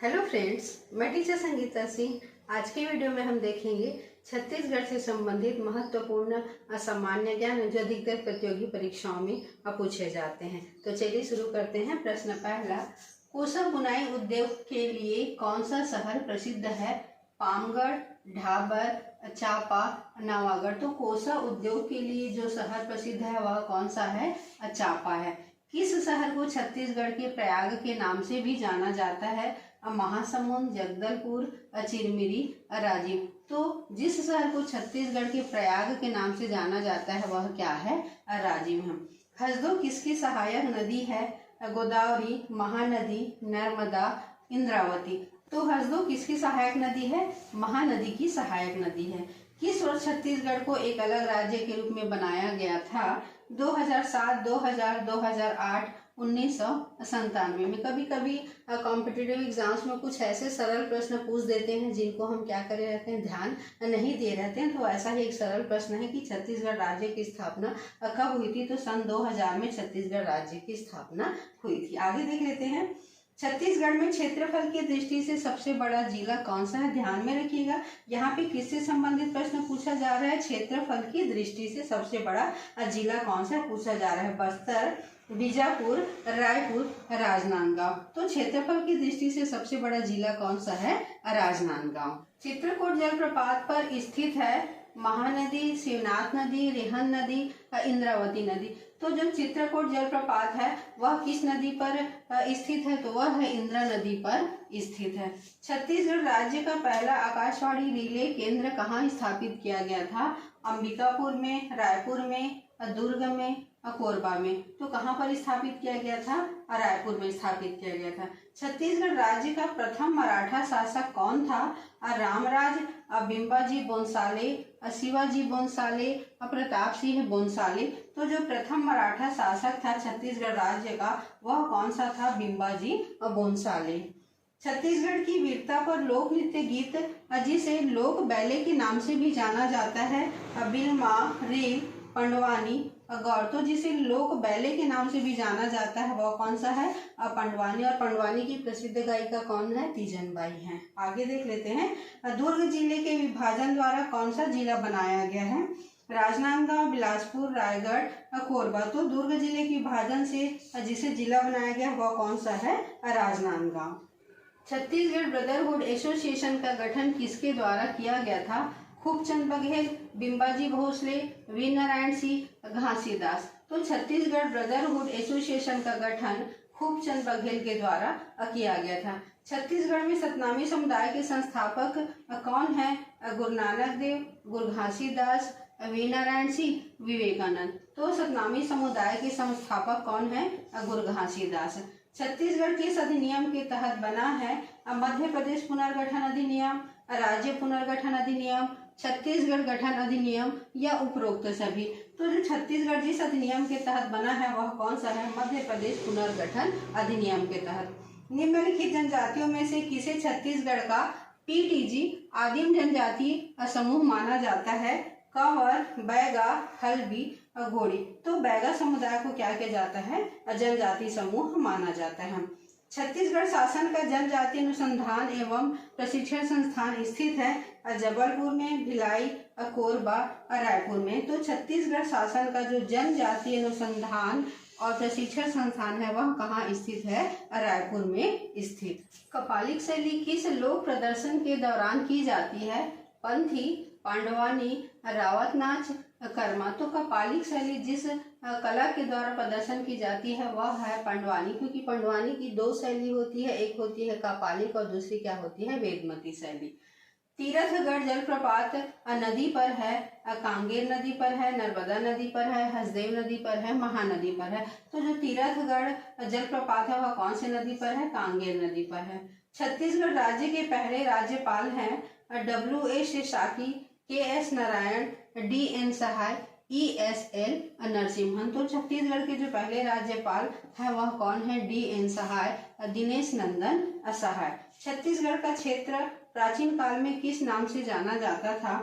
Hello friends, मैं teacher Sangeeta Singh. आज के वीडियो में हम देखेंगे छत्तीसगढ़ से संबंधित महत्वपूर्ण सामान्य ज्ञान जो अधिकतर प्रतियोगी परीक्षाओं में पूछे जाते हैं। तो चलिए शुरू करते हैं। प्रश्न पहला, कोसा बुनाई उद्योग के लिए कौन सा शहर प्रसिद्ध है? पामगढ़, ढाबर, चांपा, नवागढ़। तो कोसा उद्योग के लिए जो शहर प्रसिद्ध है वह कौन सा है? चांपा है। किस शहर को छत्तीसगढ़ के प्रयाग के नाम से भी जाना जाता है? महासमुंद, जगदलपुर, चिरमिरी, राजिम। तो जिस शहर को छत्तीसगढ़ के प्रयाग के नाम से जाना जाता है वह क्या है? राजिम है। हसदो किसकी सहायक नदी है? गोदावरी, महानदी, नर्मदा, इंद्रावती। तो हसदो किसकी सहायक नदी है? महानदी की सहायक नदी है। किस वर्ष छत्तीसगढ़ को एक अलग राज्य के रूप में बनाया गया था? 2007, 2000, 2008, 1997 में। कभी कभी कॉम्पिटिटिव एग्जाम्स में कुछ ऐसे सरल प्रश्न पूछ देते हैं जिनको हम क्या करे रहते हैं, ध्यान नहीं दे रहते हैं। तो ऐसा ही एक सरल प्रश्न है कि छत्तीसगढ़ राज्य की स्थापना कब हुई थी? तो सन 2000 में छत्तीसगढ़ राज्य की स्थापना हुई थी। आगे देख लेते हैं। छत्तीसगढ़ में क्षेत्रफल की दृष्टि से सबसे बड़ा जिला कौन सा है? ध्यान में रखिएगा, यहाँ पे किससे संबंधित प्रश्न पूछा जा रहा है? क्षेत्रफल की दृष्टि से सबसे बड़ा जिला कौन सा पूछा जा रहा है? बस्तर, बीजापुर, रायपुर, राजनांदगांव। तो क्षेत्रफल की दृष्टि से सबसे बड़ा जिला कौन सा है? राजनांदगांव। चित्रकूट जलप्रपात पर स्थित है महानदी, शिवनाथ नदी, रेहन नदी, इंद्रावती नदी। तो जो चित्रकूट जलप्रपात है वह किस नदी पर स्थित है? तो वह है इंद्रा नदी पर स्थित है। छत्तीसगढ़ राज्य का पहला आकाशवाणी रिले केंद्र कहाँ स्थापित किया गया था? अंबिकापुर में, रायपुर में, दुर्ग में, कोरबा में। तो कहाँ पर स्थापित किया गया था? रायपुर में स्थापित किया गया था। छत्तीसगढ़ राज्य का प्रथम मराठा शासक कौन था? रामराज, बिंबाजी बोंसाले, शिवाजी बोंसाले, प्रताप सिंह बोंसाले। तो जो प्रथम मराठा शासक था छत्तीसगढ़ राज्य का वह कौन सा था? बिंबाजी बोंसाले। छत्तीसगढ़ की वीरता पर लोक नृत्य गीत जिसे लोक बैले के नाम से भी जाना जाता है, बिलमा, रील, पंडवानी, गौर। तो जिसे लोक बैले के नाम से भी जाना जाता है वह कौन सा है? पंडवानी। और पंडवानी की प्रसिद्ध गायिका कौन है? तीजनबाई है। आगे देख लेते हैं। दुर्ग जिले के विभाजन द्वारा कौन सा जिला बनाया गया है? राजनांदगांव, बिलासपुर, रायगढ़, कोरबा। तो दुर्ग जिले के विभाजन से जिसे जिला बनाया गया वह कौन सा है? राजनांदगांव। छत्तीसगढ़ ब्रदरहुड एसोसिएशन का गठन किसके द्वारा किया गया था? खूबचंद बघेल, बिंबाजी भोसले, वी नारायण सिंह, घासीदास। तो छत्तीसगढ़ ब्रदरहुड एसोसिएशन का गठन खूबचंद बघेल के द्वारा किया गया था। छत्तीसगढ़ में सतनामी समुदाय के संस्थापक कौन है? गुरु नानक देव, गुरु घासीदास, वी नारायण सिंह, विवेकानंद। तो सतनामी समुदाय के संस्थापक कौन है? गुरु घासीदास। छत्तीसगढ़ किस अधिनियम के तहत बना है? मध्य प्रदेश पुनर्गठन अधिनियम, राज्य पुनर्गठन अधिनियम, छत्तीसगढ़ गठन अधिनियम या उपरोक्त सभी। तो जो छत्तीसगढ़ जिस अधिनियम के तहत बना है वह कौन सा है? मध्य प्रदेश पुनर्गठन अधिनियम के तहत। निम्नलिखित जनजातियों में से किसे छत्तीसगढ़ का पीटीजी आदिम जनजाति समूह माना जाता है? कंवर, बैगा, हल्बी, घोड़ी। तो बैगा समुदाय को क्या किया जाता है? जनजाति समूह माना जाता है। छत्तीसगढ़ शासन का जनजाति अनुसंधान एवं प्रशिक्षण संस्थान स्थित है जबलपुर में, भिलाई, कोरबा, रायपुर में। तो छत्तीसगढ़ शासन का जो जनजाति अनुसंधान और प्रशिक्षण संस्थान है वह कहाँ स्थित है? रायपुर में स्थित। कपालिक शैली किस लोक प्रदर्शन के दौरान की जाती है? पंथी, पांडवानी, रावत नाच, कर्मा। तो कपालिक शैली जिस कला के द्वारा प्रदर्शन की जाती है वह है पांडवानी, क्योंकि पांडवानी की दो शैली होती है, एक होती है कपालिक और दूसरी क्या होती है? वेदमती शैली। तीरथगढ़ जलप्रपात नदी पर है, कांगेर नदी पर है, नर्मदा नदी पर है, हसदेव नदी पर है, महानदी पर है। तो जो तीरथगढ़ जलप्रपात है वह कौन से नदी पर है? कांगेर नदी पर है। छत्तीसगढ़ राज्य के पहले राज्यपाल हैं WA शेषाकी, KS नारायण, DN सहाय, ESL नरसिम्हन। तो छत्तीसगढ़ के जो पहले राज्यपाल है वह कौन है? DN सहाय, दिनेश नंदन सहाय। छत्तीसगढ़ का क्षेत्र प्राचीन काल में किस नाम से जाना जाता था?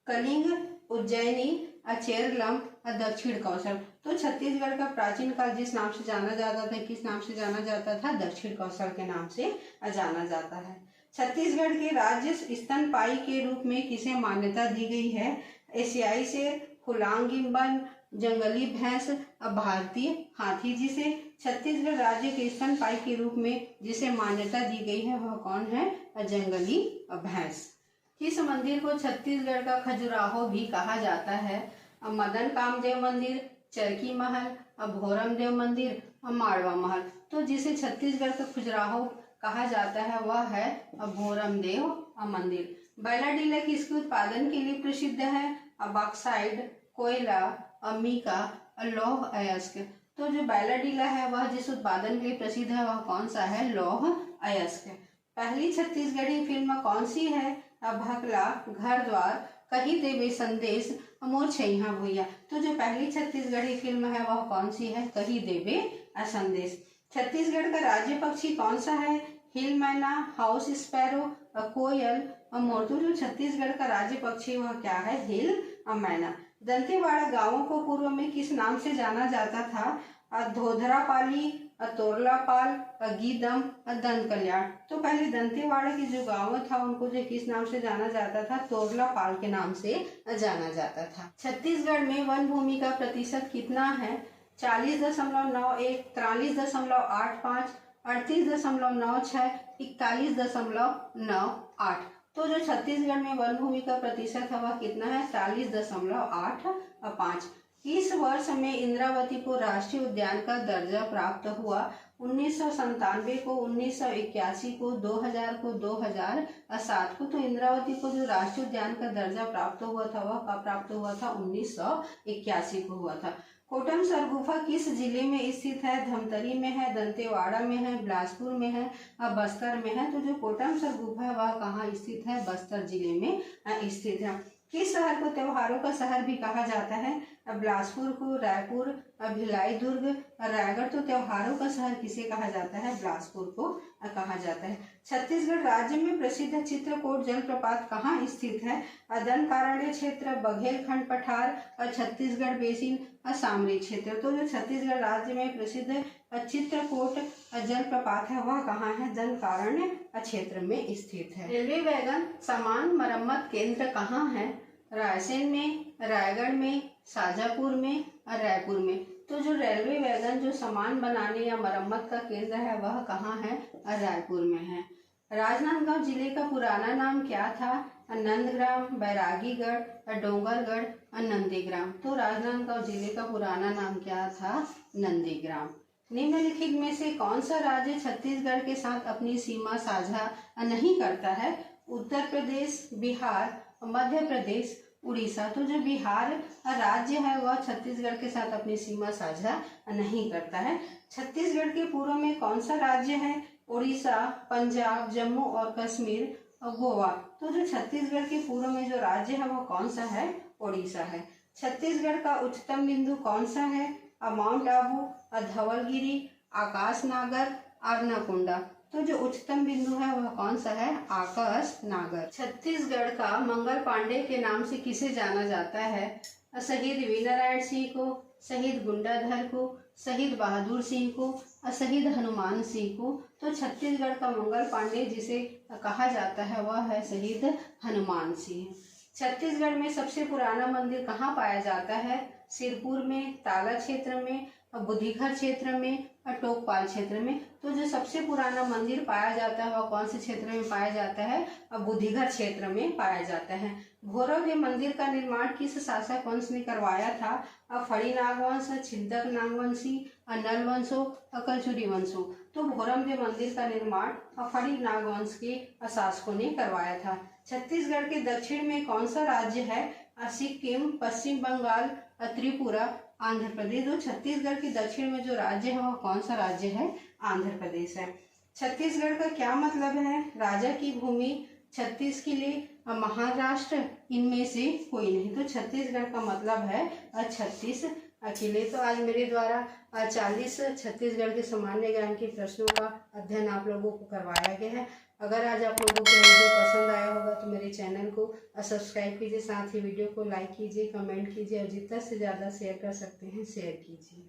कलिंग, उज्जैनी, चेरलम दक्षिण कौशल। तो छत्तीसगढ़ का प्राचीन काल जिस नाम से जाना जाता था, किस नाम से जाना जाता था? दक्षिण कौशल के नाम से जाना जाता है। छत्तीसगढ़ के राज्य स्तनपायी के रूप में किसे मान्यता दी गई है? एशियाई शेर, हुलांग गिम्बन, जंगली भैंस, भारतीय हाथी। जिसे छत्तीसगढ़ राज्य के स्तनपायी के रूप में जिसे मान्यता दी गई है वह कौन है? जंगली भैंस। किस मंदिर को छत्तीसगढ़ का खजुराहो भी कहा जाता है? मदन कामदेव मंदिर, चरकी महल, भोरम देव मंदिर, माड़वा महल। तो जिसे छत्तीसगढ़ का खजुराहो कहा जाता है वह है भोरम देव मंदिर। बैलाडीला किसके उत्पादन के लिए प्रसिद्ध है? बॉक्साइट, कोयला, मीका, लौह अयस्क। तो जो बैलाडीला है वह जिस उत्पादन के लिए प्रसिद्ध है वह कौन सा है? लौह अयस्क। पहली छत्तीसगढ़ी फिल्म कौन सी है? भकला, घर द्वार, कही देवे संदेश, मोर छैया भुइया। तो जो पहली छत्तीसगढ़ी फिल्म है वह कौन सी है? कही देवे संदेश। छत्तीसगढ़ का राज्य पक्षी कौन सा है? हिल मैना, हाउस स्पैरो, कोयल, मोर। तो जो छत्तीसगढ़ का राज्य पक्षी वह क्या है? हिल मैना। दंतेवाड़ा गांवों को पूर्व में किस नाम से जाना जाता था? धोधरापाली, तोरलापाल, गीदम, दंत कल्याण। तो पहले दंतेवाड़ा की जो गांव था उनको जो किस नाम से जाना जाता था? तोरलापाल के नाम से जाना जाता था। छत्तीसगढ़ में वन भूमि का प्रतिशत कितना है? 40.91, 43.85, 38.96, 41.98। तो जो छत्तीसगढ़ में वन भूमि का प्रतिशत है वह कितना है? 40.85। किस वर्ष में इंद्रावती को राष्ट्रीय उद्यान का दर्जा प्राप्त हुआ? 1997 को, 1981 को, 2000 को, 2007 को। तो इंद्रावती को जो राष्ट्रीय उद्यान का दर्जा प्राप्त हुआ था वह कब प्राप्त हुआ था? 1981 को हुआ था। कोटमसर गुफा किस जिले में स्थित है? धमतरी में है, दंतेवाड़ा में है, बिलासपुर में है, बस्तर में है। तो जो कोटमसर गुफा है वह कहाँ स्थित है? बस्तर जिले में स्थित है। किस शहर को त्योहारों का शहर भी कहा जाता है? बिलासपुर को, रायपुर, भिलाई, दुर्ग, रायगढ़। तो त्योहारों का शहर किसे कहा जाता है? बिलासपुर को कहा जाता है। छत्तीसगढ़ राज्य में प्रसिद्ध चित्रकोट जलप्रपात कहाँ स्थित है? दंडकारण्य क्षेत्र, बघेलखंड पठार, छत्तीसगढ़ बेसिन, सामरी क्षेत्र। तो जो छत्तीसगढ़ राज्य में प्रसिद्ध चित्रकोट जलप्रपात है वह कहाँ है? दंडकारण्य क्षेत्र में स्थित है। रेलवे वैगन सामान मरम्मत केंद्र कहाँ है? रायसेन में, रायगढ़ में, शाजापुर में और रायपुर में। तो जो रेलवे वैगन जो सामान बनाने या मरम्मत का केंद्र है वह कहाँ है? रायपुर में है। राजनांदगांव जिले का पुराना नाम क्या था? नंदग्राम, बैरागीगढ़, डोंगरगढ़, नंदीग्राम। तो राजनांदगांव जिले का पुराना नाम क्या था? नंदीग्राम। निम्नलिखित में से कौन सा राज्य छत्तीसगढ़ के साथ अपनी सीमा साझा नहीं करता है? उत्तर प्रदेश, बिहार, मध्य प्रदेश, उड़ीसा। तो जो बिहार राज्य है वह छत्तीसगढ़ के साथ अपनी सीमा साझा नहीं करता है। छत्तीसगढ़ के पूर्व में कौन सा राज्य है? उड़ीसा, पंजाब, जम्मू और कश्मीर और गोवा। तो जो छत्तीसगढ़ के पूर्व में जो राज्य है वह कौन सा है? उड़ीसा है। छत्तीसगढ़ का उच्चतम बिंदु कौन सा है? माउंट आबू, धवलगिरी, आकाशनागर, अर्नाकुंडा। तो जो उच्चतम बिंदु है वह कौन सा है? आकाशनागर। छत्तीसगढ़ का मंगल पांडे के नाम से किसे जाना जाता है? शहीद वीरनारायण सिंह को, शहीद गुंडाधर को, शहीद बहादुर सिंह को और शहीद हनुमान सिंह को। तो छत्तीसगढ़ का मंगल पांडे जिसे कहा जाता है वह है शहीद हनुमान सिंह। छत्तीसगढ़ में सबसे पुराना मंदिर कहाँ पाया जाता है? सिरपुर में, ताला क्षेत्र में, बुद्धिघर क्षेत्र में और टोकपाल क्षेत्र में। तो जो सबसे पुराना मंदिर पाया जाता है वह कौन से क्षेत्र में पाया जाता है? बुद्धिघर क्षेत्र में पाया जाता है। भोरव देव मंदिर का निर्माण किस शासक वंश ने करवाया था? फड़ी नागवंश, छिंदक नागवंशी, नल वंशो, कलचुरी वंशो। तो भोरव देव मंदिर का निर्माण फड़ी नागवंश के शासकों ने करवाया था। छत्तीसगढ़ के दक्षिण में कौन सा राज्य है? सिक्किम, पश्चिम बंगाल, त्रिपुरा, आंध्र प्रदेश। जो छत्तीसगढ़ के दक्षिण में जो राज्य है वह कौन सा राज्य है? आंध्र प्रदेश है। छत्तीसगढ़ का क्या मतलब है? राजा की भूमि, छत्तीस किले, महाराष्ट्र, इनमें से कोई नहीं। तो छत्तीसगढ़ का मतलब है 36 किले। तो आज मेरे द्वारा 40 छत्तीसगढ़ के सामान्य ज्ञान के प्रश्नों का अध्ययन आप लोगों को करवाया गया है। अगर आज आप लोगों को वीडियो पसंद आया होगा तो मेरे चैनल को सब्सक्राइब कीजिए, साथ ही वीडियो को लाइक कीजिए, कमेंट कीजिए और जितना से ज़्यादा शेयर कर सकते हैं शेयर कीजिए।